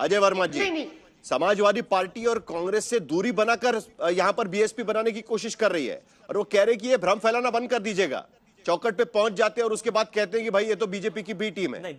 अजय वर्मा जी, नहीं नहीं, समाजवादी पार्टी और कांग्रेस से दूरी बनाकर यहां पर बीएसपी बनाने की कोशिश कर रही है और वो कह रहे कि ये भ्रम फैलाना बंद कर दीजिएगा। चौखट पे पहुंच जाते हैं और उसके बाद कहते हैं कि भाई ये तो बीजेपी की बी टीम है। नहीं,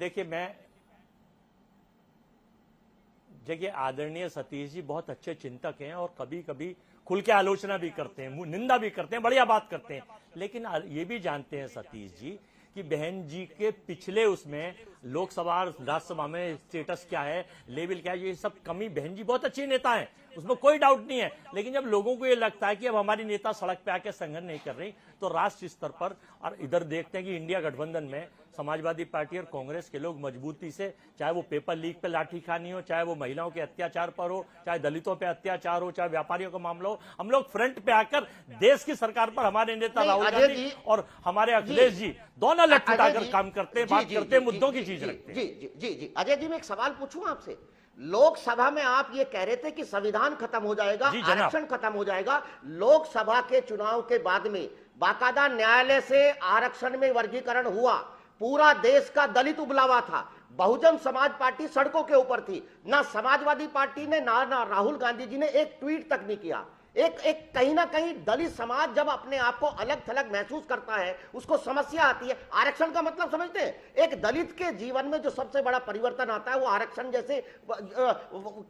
देखिए आदरणीय सतीश जी बहुत अच्छे चिंतक हैं और कभी कभी खुल के आलोचना भी करते हैं, निंदा भी करते हैं, बढ़िया बात करते हैं, लेकिन ये भी जानते हैं सतीश जी कि बहन जी के पिछले उसमें लोकसभा राज्यसभा में स्टेटस क्या है, लेवल क्या है, ये सब कमी, बहन जी बहुत अच्छी नेता है, उसमें कोई डाउट नहीं है। लेकिन जब लोगों को ये लगता है कि अब हमारी नेता सड़क पे आके संघर्ष नहीं कर रही, तो राष्ट्रीय स्तर पर और इधर देखते हैं कि इंडिया गठबंधन में समाजवादी पार्टी और कांग्रेस के लोग मजबूती से, चाहे वो पेपर लीक पे लाठी खानी हो, चाहे वो महिलाओं के अत्याचार पर हो, चाहे दलितों पे अत्याचार हो, चाहे व्यापारियों का मामला हो, हम लोग फ्रंट पे आकर देश की सरकार पर हमारे नेता राहुल गांधी और हमारे अखिलेश जी दोनों लठ उठाकर काम करते हैं, बात करते हैं, मुद्दों की चीज रखते हैं। जी अजय जी, मैं एक सवाल पूछूं आपसे। लोकसभा में आप ये कह रहे थे कि संविधान खत्म हो जाएगा, आरक्षण खत्म हो जाएगा। लोकसभा के चुनाव के बाद में बाकायदा न्यायालय से आरक्षण में वर्गीकरण हुआ, पूरा देश का दलित उबला हुआ था, बहुजन समाज पार्टी सड़कों के ऊपर थी, ना समाजवादी पार्टी ने ना राहुल गांधी जी ने एक ट्वीट तक नहीं किया। एक कहीं ना कहीं दलित समाज जब अपने आप को अलग थलग महसूस करता है, उसको समस्या आती है। आरक्षण का मतलब समझते हैं, एक दलित के जीवन में जो सबसे बड़ा परिवर्तन आता है वो आरक्षण जैसे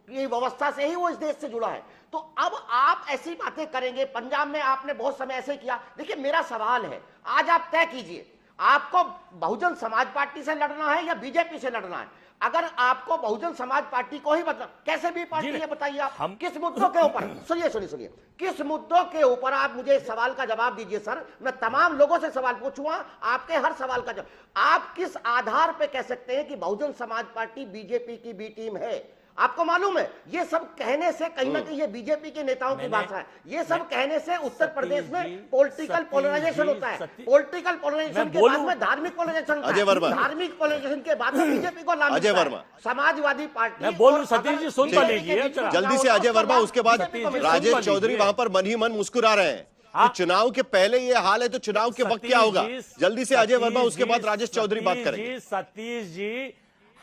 व्यवस्था से ही वो इस देश से जुड़ा है। तो अब आप ऐसी बातें करेंगे, पंजाब में आपने बहुत समय ऐसे किया। देखिए मेरा सवाल है, आज आप तय कीजिए, आपको बहुजन समाज पार्टी से लड़ना है या बीजेपी से लड़ना है? अगर आपको बहुजन समाज पार्टी को ही मतलब, कैसे भी पार्टी है बताइए आप, हम किस मुद्दों के ऊपर, सुनिए किस मुद्दों के ऊपर आप मुझे इस सवाल का जवाब दीजिए सर। मैं तमाम लोगों से सवाल पूछूंगा, आपके हर सवाल का जवाब। आप किस आधार पे कह सकते हैं कि बहुजन समाज पार्टी बीजेपी की बी टीम है? आपको मालूम है ये सब कहने से कहीं ना कहीं ये बीजेपी के नेताओं की भाषा है। ये सब कहने से उत्तर प्रदेश में पॉलिटिकल पोलराइजेशन होता है, पॉलिटिकल पोलराइजेशन के बाद में धार्मिक पोलराइजेशन होता है, धार्मिक पोलराइजेशन के बाद में बीजेपी को लाभ मिलता है। समाजवादी पार्टी, मैं बोलूं सतीश जी सुन तो लीजिए जल्दी से अजय वर्मा, उसके बाद राजेश चौधरी वहां पर मन ही मन मुस्कुरा रहे हैं। चुनाव के पहले ये हाल है तो चुनाव के वक्त क्या होगा? जल्दी से अजय वर्मा, उसके बाद राजेश चौधरी बात करेंगे। सतीश जी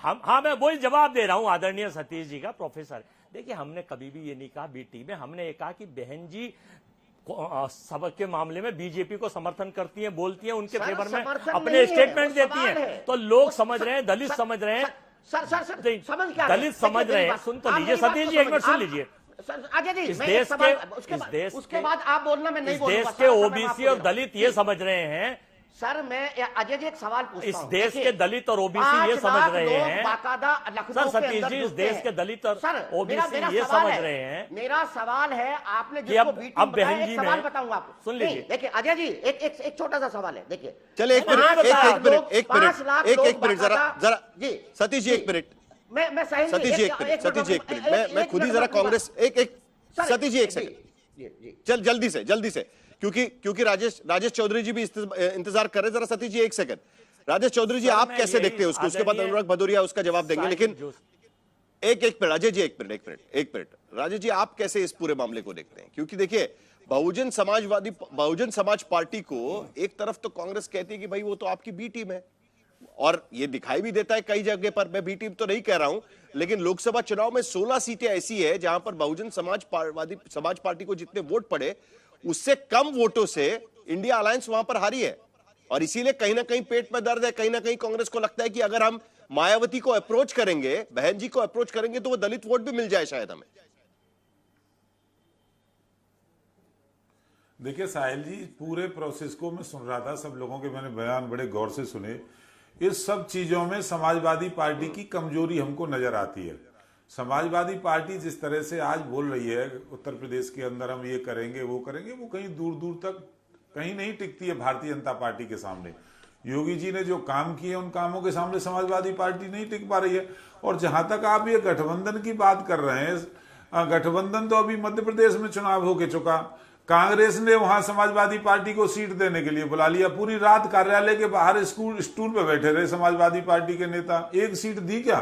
मैं वही जवाब दे रहा हूं आदरणीय सतीश जी का। प्रोफेसर देखिए, हमने कभी भी ये नहीं कहा बीटी में, हमने ये कहा कि बहन जी सबक के मामले में बीजेपी को समर्थन करती हैं, बोलती हैं, उनके फेवर में अपने स्टेटमेंट देती हैं, तो लोग समझ रहे हैं, दलित समझ रहे हैं, दलित समझ रहे हैं। सुन तो लीजिए सतीश जी, एक मिनट सुन लीजिए। अजय जी, इस देश उसके बाद आप बोलना, मैं नहीं बोलूंगा। देश के ओबीसी और दलित ये समझ रहे हैं सर, मैं अजय जी एक सवाल पूछता हूं। इस देश के दलित और ओबीसी ये समझ रहे हैं सर, सतीश जी, इस देश के दलित और ओबीसी ये समझ रहे हैं। मेरा सवाल है, आपने जिसको बी टीम बताया, एक सवाल बताऊंगा आपको, सुन लीजिए। देखिए अजय जी, एक छोटा सा सवाल है। देखिए चले एक मिनट जरा जी, सतीश जी एक मिनट, मैं सतीश जी एक मिनट, मैं खुद ही जरा कांग्रेस सतीश जी एक सेकंड, जल्दी से क्योंकि राजेश चौधरी जी भी इंतजार कर रहे हैं। जरा सतीश जी एक सेकंड, राजेश चौधरी जी आप कैसे देखते हैं उसको? उसके बाद अनुराग भदौरिया उसका जवाब देंगे, लेकिन एक मिनट अजय जी, एक मिनट राजेश जी, आप कैसे इस पूरे मामले को देखते हैं? क्योंकि देखिए, बहुजन समाज पार्टी को एक तरफ तो कांग्रेस कहती है कि भाई वो तो आपकी बी टीम है, और ये दिखाई भी देता है कई जगह पर, मैं बी टीम तो नहीं कह रहा हूं, लेकिन लोकसभा चुनाव में 16 सीटें ऐसी है जहां पर बहुजन समाज पार्टी को जितने वोट पड़े उससे कम वोटों से इंडिया अलायंस वहां पर हारी है। और इसीलिए कहीं ना कहीं पेट में दर्द है, कहीं ना कहीं कांग्रेस को लगता है कि अगर हम मायावती को अप्रोच करेंगे, बहन जी को अप्रोच करेंगे, तो वो दलित वोट भी मिल जाए शायद हमें। देखिए साहिल जी, पूरे प्रोसेस को मैं सुन रहा था, सब लोगों के मैंने बयान बड़े गौर से सुने। इस सब चीजों में समाजवादी पार्टी की कमजोरी हमको नजर आती है। समाजवादी पार्टी जिस तरह से आज बोल रही है उत्तर प्रदेश के अंदर हम ये करेंगे वो करेंगे, वो कहीं दूर दूर तक कहीं नहीं टिकती है भारतीय जनता पार्टी के सामने। योगी जी ने जो काम किए उन कामों के सामने समाजवादी पार्टी नहीं टिक पा रही है। और जहां तक आप ये गठबंधन की बात कर रहे हैं, गठबंधन तो अभी मध्य प्रदेश में चुनाव होके चुका, कांग्रेस ने वहां समाजवादी पार्टी को सीट देने के लिए बुला लिया, पूरी रात कार्यालय के बाहर स्टूल पे बैठे रहे समाजवादी पार्टी के नेता, एक सीट दी क्या?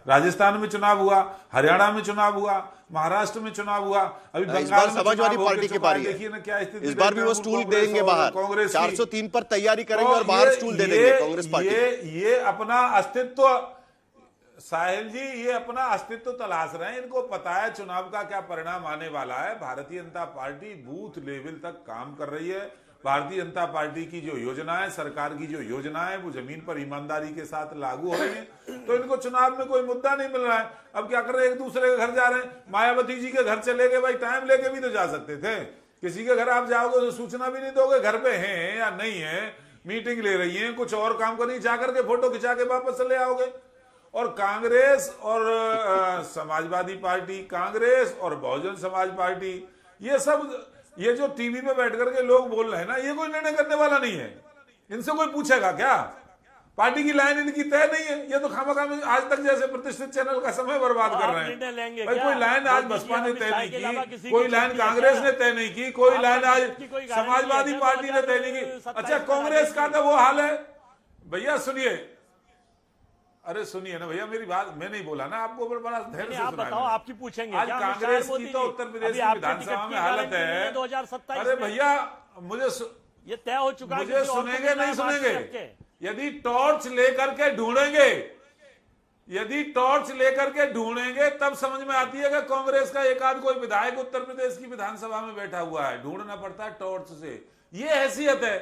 राजस्थान में चुनाव हुआ, हरियाणा में चुनाव हुआ, महाराष्ट्र में चुनाव हुआ, अभी बंगाल में समाजवादी पार्टी की बारी है। देखिए ना क्या स्थिति, इस बार भी वो स्टूल देंगे बाहर, कांग्रेस 403 पर तैयारी करेंगे और बाहर स्टूल दे देंगे कांग्रेस पार्टी। ये अपना अस्तित्व साहिल जी, ये अपना अस्तित्व तलाश रहे हैं। इनको पता है चुनाव का क्या परिणाम आने वाला है। Bharatiya Janata party booth level तक काम कर रही है। भारतीय जनता पार्टी की जो योजना है, सरकार की जो योजना है, वो जमीन पर ईमानदारी के साथ लागू हो रही है। तो इनको चुनाव में कोई मुद्दा नहीं मिल रहा है। अब क्या कर रहे हैं, एक दूसरे के घर जा रहे हैं। मायावती जी के घर चले गए, भाई टाइम लेके भी तो जा सकते थे। किसी के घर आप जाओगे तो सूचना भी नहीं दोगे घर पे हैं या नहीं है, मीटिंग ले रही है, कुछ और काम कर रही, जाकर के फोटो खिंचा के वापस चले आओगे। और कांग्रेस और समाजवादी पार्टी, कांग्रेस और बहुजन समाज पार्टी, ये सब ये जो टीवी पे बैठ करके लोग बोल रहे हैं ना, ये कोई निर्णय करने वाला नहीं है। इनसे कोई पूछेगा क्या? पार्टी की लाइन इनकी तय नहीं है। ये तो खामखा में आज तक जैसे प्रतिष्ठित चैनल का समय बर्बाद कर रहे हैं। भाई कोई लाइन आज बसपा ने तय नहीं की, कोई लाइन कांग्रेस ने तय नहीं की, कोई लाइन आज समाजवादी पार्टी ने तय नहीं की। अच्छा, कांग्रेस का तो वो हाल है। भैया सुनिए, अरे सुनिए ना भैया, मेरी बात मैं नहीं बोला ना, आपको बड़ा धैर्य से आप बताओ, आपकी पूछेंगे। आज कांग्रेस की तो उत्तर प्रदेश की विधानसभा में हालत है 2027। अरे भैया मुझे ये तय हो चुका है, मुझे सुनेंगे नहीं सुनेंगे? यदि टॉर्च लेकर के ढूंढेंगे, यदि टॉर्च लेकर के ढूंढेंगे तब समझ में आती है कि कांग्रेस का एक आध कोई विधायक उत्तर प्रदेश की विधानसभा में बैठा हुआ है। ढूंढना पड़ता है टॉर्च से। ये हैसियत है,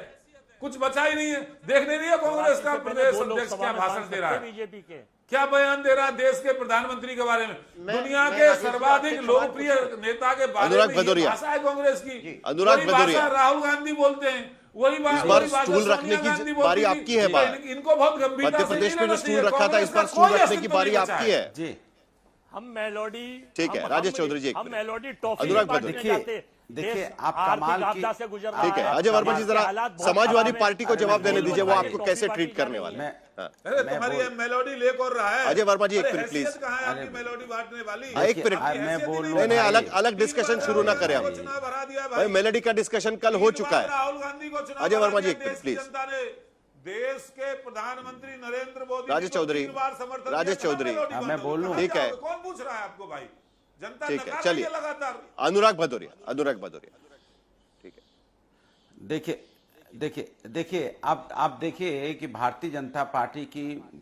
कुछ बचा ही नहीं है। देखने नहीं है कांग्रेस का प्रदेश अध्यक्ष क्या भाषण दे रहा है, बीजेपी के क्या बयान दे रहा है देश के प्रधानमंत्री के बारे में, दुनिया के सर्वाधिक लोकप्रिय नेता के बारे में भाषा है कांग्रेस की। अनुराग भदौरिया, राहुल गांधी बोलते हैं, वही बात स्टूल रखने की बारी आपकी है। इनको बहुत गंभीरता से मध्य प्रदेश में जो स्टूल रखा था, इस बार स्टूल रखने की बारी आपकी है जी। हम मेलोडी, ठीक है राजेश चौधरी जी, हम मेलोडी टॉफी अनुराग भदौरिया, देखिए आप कमाल की, ठीक है अजय वर्मा जी, जरा समाजवादी पार्टी को जवाब देने दीजिए, वो आपको कैसे ट्रीट करने वाले हैं। अरे तुम्हारी मेलोडी लेक और रहा है। अजय वर्मा जी एक मिनट प्लीज, कहाँ है आपकी मेलोडी बांटने वाली? एक मिनट, मैं बोल नहीं अलग अलग डिस्कशन शुरू ना करें हम। भाई मेलोडी का डिस्कशन कल हो चुका है। राहुल गांधी को चुनाव अजय वर्मा जी एक मिनट प्लीज। देश के प्रधानमंत्री नरेंद्र मोदी, राजेश चौधरी, राजेश चौधरी, मैं बोल लूं, ठीक है, कौन पूछ रहा है आपको भाई? जनता ठीक है, चलिए अनुराग भदौरिया, अनुराग भदौरिया, ठीक है। देखिए आप देखिए कि भारतीय जनता पार्टी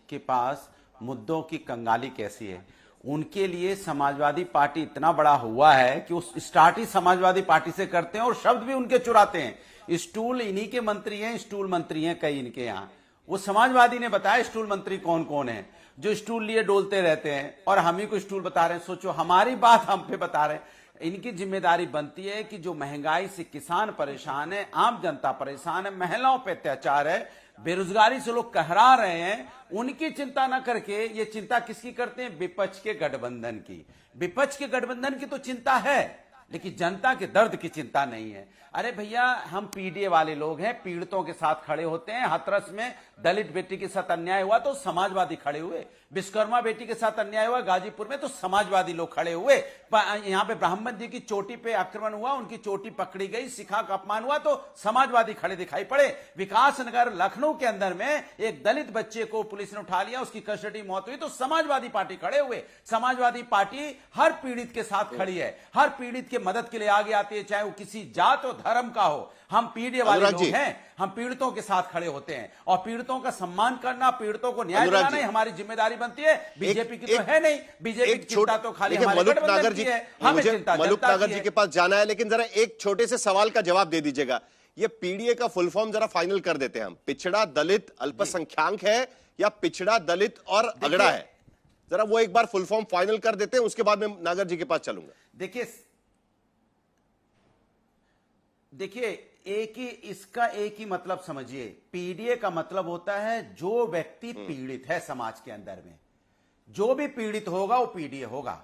के पास मुद्दों की कंगाली कैसी है। उनके लिए समाजवादी पार्टी इतना बड़ा हुआ है कि उस स्टार्ट ही समाजवादी पार्टी से करते हैं और शब्द भी उनके चुराते हैं। स्टूल इन्हीं के मंत्री हैं, स्टूल मंत्री हैं कई इनके यहाँ। वो समाजवादी ने बताया स्टूल मंत्री कौन कौन है जो स्टूल लिए डोलते रहते हैं, और हम ही को स्टूल बता रहे हैं। सोचो हमारी बात हम पे बता रहे हैं। इनकी जिम्मेदारी बनती है कि जो महंगाई से किसान परेशान है, आम जनता परेशान है, महिलाओं पे अत्याचार है, बेरोजगारी से लोग कहरा रहे हैं, उनकी चिंता न करके ये चिंता किसकी करते हैं? विपक्ष के गठबंधन की। विपक्ष के गठबंधन की तो चिंता है, लेकिन जनता के दर्द की चिंता नहीं है। अरे भैया, हम पीडीए वाले लोग हैं, पीड़ितों के साथ खड़े होते हैं। हाथरस में दलित बेटी के साथ अन्याय हुआ तो समाजवादी खड़े हुए, विश्वकर्मा बेटी के साथ अन्याय हुआ गाजीपुर में तो समाजवादी लोग खड़े हुए, यहाँ पे ब्राह्मण जी की चोटी पे आक्रमण हुआ, उनकी चोटी पकड़ी गई, शिखा का अपमान हुआ तो समाजवादी खड़े दिखाई पड़े। विकासनगर लखनऊ के अंदर में एक दलित बच्चे को पुलिस ने उठा लिया, उसकी कस्टडी मौत हुई तो समाजवादी पार्टी खड़े हुए। समाजवादी पार्टी हर पीड़ित के साथ खड़ी है, हर पीड़ित के मदद के लिए आगे आती है, चाहे वो किसी जात और धर्म का हो। हम पीड़ित वाले लोग हैं, हम पीड़ितों के साथ खड़े होते हैं और पीड़ितों का सम्मान करना, पीड़ितों को न्याय दिलाना ही हमारी जिम्मेदारी बनती है। बीजेपी की तो है नहीं, बीजेपी की चिंता तो खाली मलूक नागर जी है, मुझे मलूक नागर जी के पास जाना है, लेकिन जरा एक छोटे से सवाल का जवाब दे दीजिएगा। ये पीडीए का फुल फॉर्म जरा फाइनल कर देते हैं हम। पिछड़ा दलित अल्पसंख्याक है या पिछड़ा दलित और अगड़ा है? जरा वो एक बार फुल फॉर्म फाइनल कर देते हैं, उसके बाद मैं नागर जी के पास चलूंगा। देखिए इसका एक ही मतलब समझिए। पीडीए का मतलब होता है जो व्यक्ति पीड़ित है समाज के अंदर में, जो भी पीड़ित होगा वो पीडीए होगा।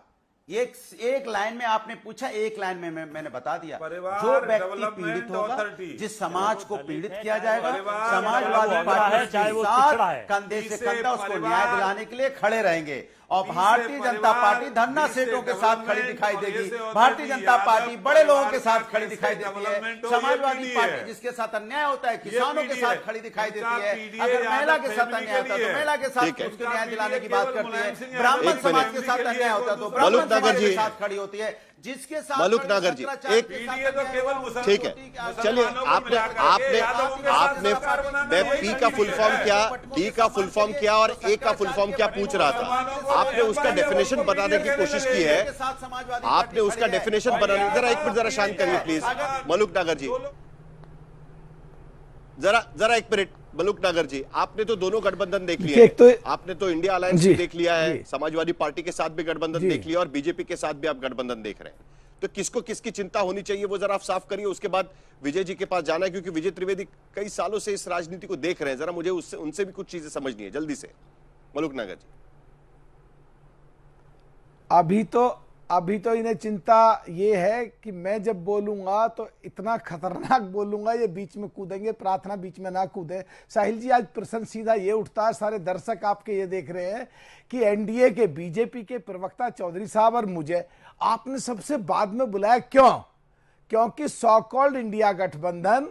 एक लाइन में आपने पूछा, एक लाइन में मैंने बता दिया। जो व्यक्ति पीड़ित होगा, जिस समाज को पीड़ित किया जाएगा, समाजवादी पार्टी के साथ कंधे से कंधा उसको न्याय दिलाने के लिए खड़े रहेंगे। और भारतीय जनता पार्टी धन्ना सेठों के साथ खड़ी दिखाई देगी, भारतीय जनता पार्टी बड़े लोगों के साथ खड़ी दिखाई देती है, समाजवादी पार्टी जिसके साथ अन्याय होता है किसानों के साथ खड़ी दिखाई देती है, अगर महिला के साथ अन्याय होता है तो महिला के साथ उसको न्याय दिलाने की बात करती है, ब्राह्मण समाज के साथ अन्याय होता है तो ब्राह्मण समाज के साथ खड़ी होती है। जिसके साथ मलुक नागर जी, एक पीडीए तो केवल मुसलमान, ठीक है, चलिए आपने मैं पी का फुल फॉर्म क्या, डी का फुल फॉर्म क्या और ए का फुल फॉर्म क्या पूछ रहा था। आपने उसका डेफिनेशन बनाने की कोशिश की है, आपने उसका डेफिनेशन बनाने, जरा एक मिनट, जरा शांत करिए प्लीज मलुक नागर जी, जरा एक मिनट मलुक नागर जी, आपने तो दोनों गठबंधन देख लिया है, आपने तो इंडिया अलायंस भी देख लिया है, समाजवादी पार्टी के साथ भी गठबंधन देख लिया और बीजेपी के साथ भी आप गठबंधन देख रहे हैं, तो किसको किसकी चिंता होनी चाहिए वो जरा आप साफ करिए। उसके बाद विजय जी के पास जाना है, क्योंकि विजय त्रिवेदी कई सालों से इस राजनीति को देख रहे हैं, जरा मुझे उससे उनसे भी कुछ चीजें समझनी है जल्दी से। मलुक नागर जी, अभी तो इन्हें चिंता ये है कि मैं जब बोलूंगा तो इतना खतरनाक बोलूंगा, ये बीच में कूदेंगे, प्रार्थना बीच में ना कूदे। साहिल जी, आज प्रश्न सीधा ये उठता है, सारे दर्शक आपके ये देख रहे हैं कि एनडीए के बीजेपी के प्रवक्ता चौधरी साहब और मुझे आपने सबसे बाद में बुलाया, क्यों? क्योंकि सो कॉल्ड इंडिया गठबंधन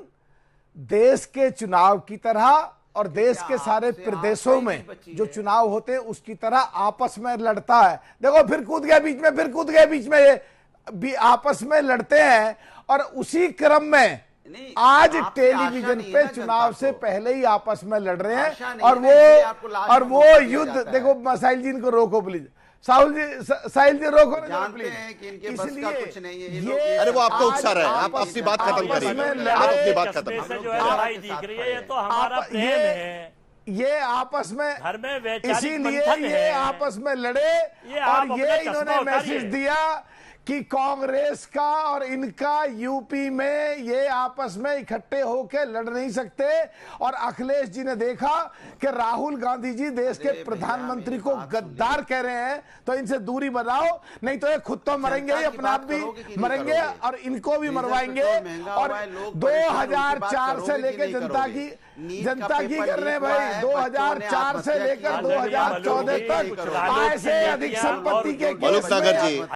देश के चुनाव की तरह और देश के सारे प्रदेशों में जो चुनाव होते हैं उसकी तरह आपस में लड़ता है। देखो फिर कूद गए बीच में, ये आपस में लड़ते हैं और उसी क्रम में आज टेलीविजन पे चुनाव से पहले ही आपस में लड़ रहे हैं। और वो युद्ध देखो, साहिल जी इनको रोको प्लीज, साहिल जी रोको ना प्लीज, इसलिए अरे वो आपको उकसा रहा है, आप अपनी बात खत्म करिए, आप अपनी बात खत्म। ये तो हमारा प्रेम है, ये आपस में घर में इसीलिए ये आपस में लड़े और ये इन्होंने मैसेज दिया कि कांग्रेस का और इनका यूपी में ये आपस में इकट्ठे होकर लड़ नहीं सकते। और अखिलेश जी ने देखा कि राहुल गांधी जी देश के प्रधानमंत्री को गद्दार कह रहे हैं, तो इनसे दूरी बनाओ, नहीं तो ये खुद तो मरेंगे ही, अपने आप भी मरेंगे और इनको भी मरवाएंगे। और 2004 से लेकर जनता की कर रहे हैं भाई, 2004 से लेकर 2014 तक ऐसे अधिक संपत्ति के मलुक नागर जी,